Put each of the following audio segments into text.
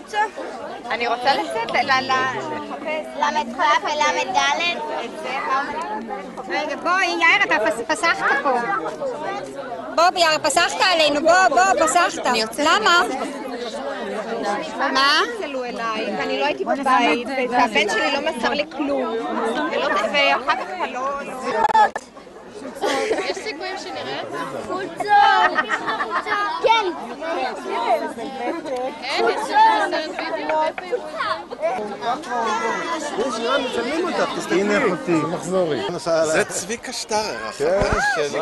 החוצה? אני רוצה לצאת לחפש. למד ח' ולמד ד'. רגע, בואי, יאיר, אתה פסחת פה. בוא, יאיר, פסחת עלינו, בוא, פסחת. למה? מה? צלו אליי, ואני לא הייתי בבית, והבן שלי לא מסר לי כלום. ואחר כך אתה לא... יש סיכויים שנראה? חולצות! כן! אין, יש סרט וידאו. יש איראן מצלמים אותך, תסתכלי. הנה אחותי, מחזורי. זה צביקה שטרר, החבר של...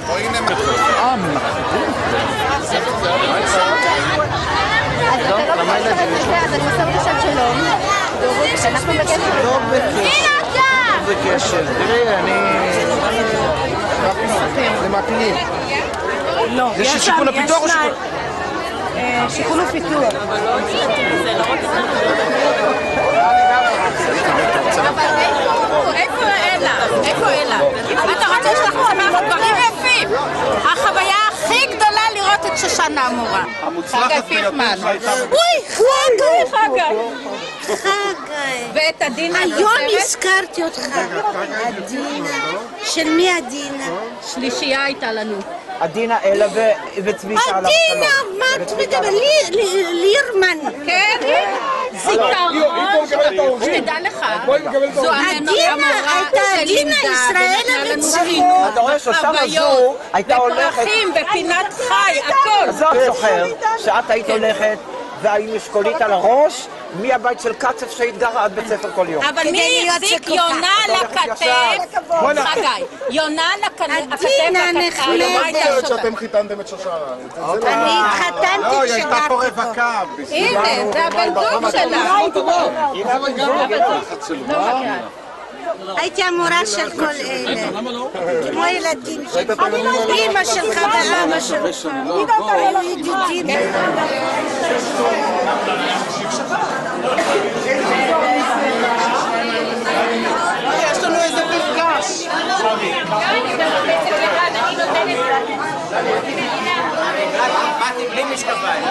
או הנה מתחיל. אז אתה לא בקשר, אז אני עושה בקשר שלום. אנחנו בקשר. לא בקשר. תראי, זה מעפילים. לא, זה ששיכון הפיתוח או שיכון? שיכון ופיתוח. איפה אלה? איפה אלה? אתה רוצה לשלח אותם דברים יפים. החוויה הכי גדולה לראות את שושנה המורה. המוצלחת ביותר שהייתה... אוי, חגי! חגי. ואת עדינה היום הזכרתי אותך. עדינה. של מי עדינה? שלישייה הייתה לנו. עדינה אלה וצביקה עליו. עדינה, מה את מדברת? לירמן. כן? זיכרון. שתדע לך. זו המורה עדינה, ישראל המצרית. אתה רואה שושנה זו הייתה הולכת... ופרחים ופינת חי, הכל. אז את זוכר שאת היית הולכת והיו אשכולית על הראש מהבית של קצף שהיית גרה עד בית ספר כל יום. אבל מי החזיק יונה לכתף? חגי, יונה לכתף. עדינה נחמדת. שאתם חיתנתם את שושנה. אני התחתנתי לא, היא הייתה פה רווקה. הנה, זה הבן זוג שלה. הייתי המורה של כל אלה, כמו ילדים שלי, אמא שלך ואבא שלך, ידידים. יש לנו איזה מפגש. באתי בלי משקפיים.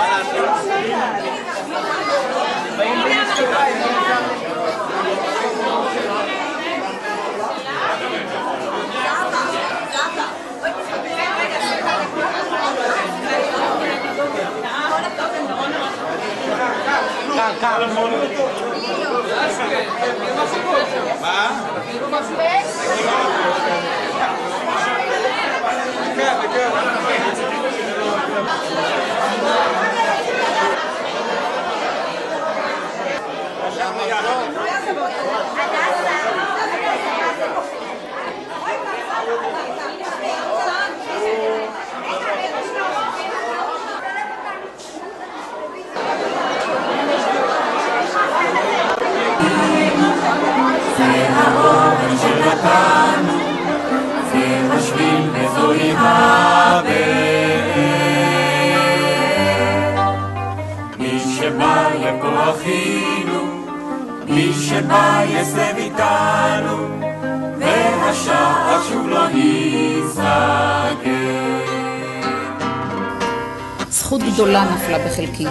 מי שבא יסב איתנו והשעה שוב לא ייסגר. זכות גדולה נפלה בחלקי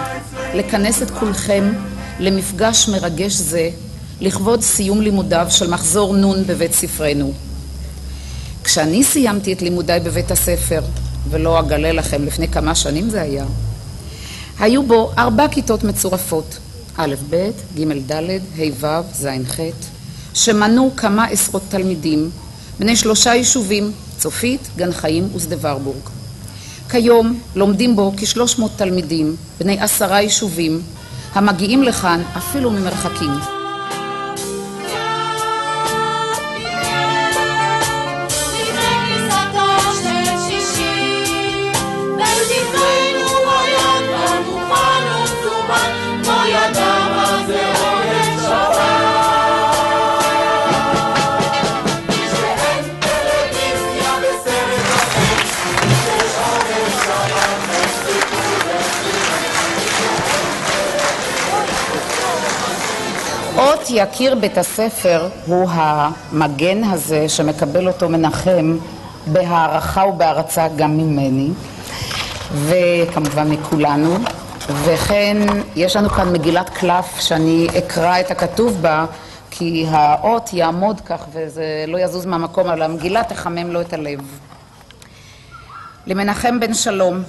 לכנס את כולכם למפגש מרגש זה לכבוד סיום לימודיו של מחזור נון בבית ספרנו. כשאני סיימתי את לימודיי בבית הספר, ולא אגלה לכם לפני כמה שנים זה היה, היו בו 4 כיתות מצורפות, א' ב', ג' ד', ה' ו', ז' ח', שמנו כמה עשרות תלמידים, בני 3 יישובים, צופית, גן חיים ושדה ורבורג. כיום לומדים בו כ-300 תלמידים, בני 10 יישובים, המגיעים לכאן אפילו ממרחקים. האות יקיר בית הספר הוא המגן הזה שמקבל אותו מנחם בהערכה ובהרצה גם ממני וכמובן מכולנו. וכן יש לנו כאן מגילת קלף שאני אקרא את הכתוב בה כי האות יעמוד כך וזה לא יזוז מהמקום, אבל המגילה תחמם לו את הלב. למנחם בן שלום,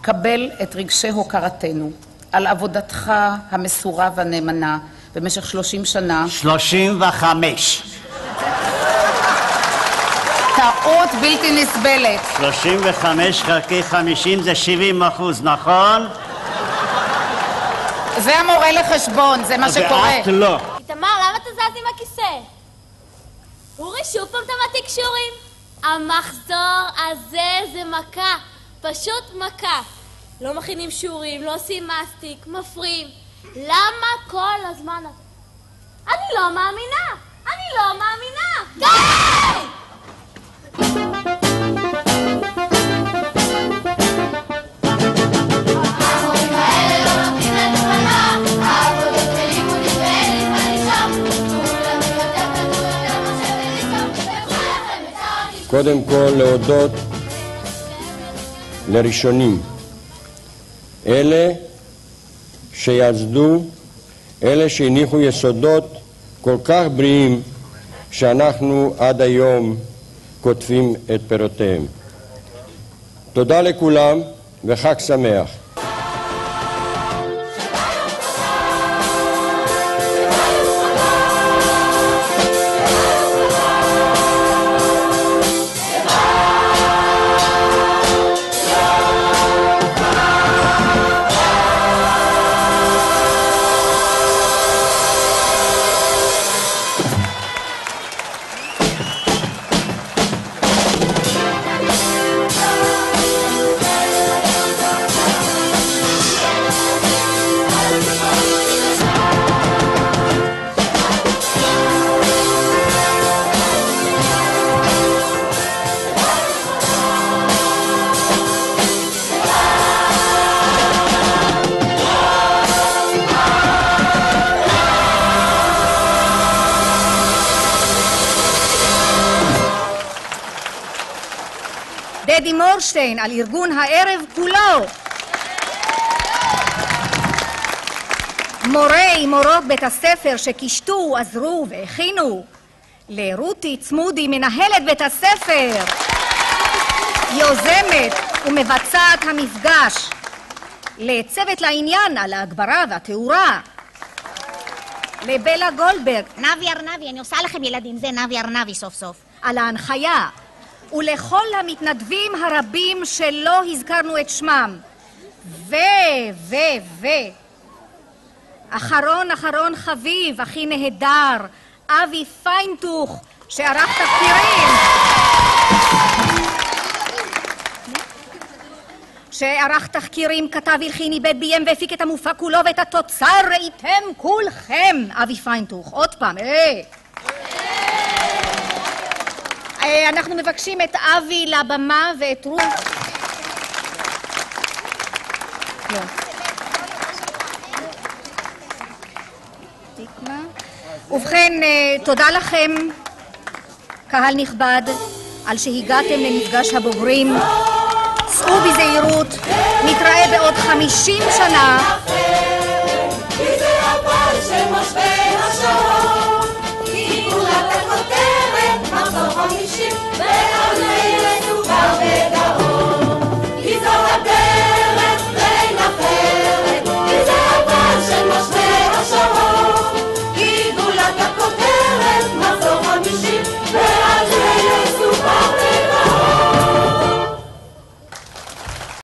קבל את רגשי הוקרתנו על עבודתך המסורה והנאמנה במשך 30 שנה. 35. טעות בלתי נסבלת. 35 חלקי 50 זה 70%, נכון? זה המורה לחשבון, זה מה שקורה. ואת לא. איתמר, למה אתה זז עם הכיסא? אורי, שוב פעם אתה מעתיק שיעורים? המחזור הזה זה מכה, פשוט מכה. לא מכינים שיעורים, לא עושים מסטיק, מפריעים. למה כל הזמן? אני לא מאמינה! אני לא מאמינה! די! קודם כל להודות לראשונים, אלה שיסדו, אלה שהניחו יסודות כל כך בריאים שאנחנו עד היום כותבים את פירותיהם. תודה לכולם וחג שמח. דדי מורשטיין על ארגון הערב כולו. מורי מורות בית הספר שקישטו, עזרו והכינו. לרותי צמודי מנהלת בית הספר, יוזמת ומבצעת המפגש. לצוות לעניין על ההגברה והתאורה. לבלה גולדברג, נבי ארנבי, אני עושה לכם ילדים, זה נבי ארנבי סוף סוף. על ההנחיה. ולכל המתנדבים הרבים שלא הזכרנו את שמם. אחרון חביב, הכי נהדר, אבי פיינטוך, שערך תחקירים. שערך תחקירים, כתב, הלחין, איבד, ביים והפיק את המופע כולו ואת התוצר ראיתם כולכם. אבי פיינטוך, עוד פעם, אנחנו מבקשים את אבי לבמה ואת רות. לא. ובכן, תודה לכם, קהל נכבד, על שהגעתם למפגש הבוגרים. סעו בזהירות, נתראה בעוד 50 שנה.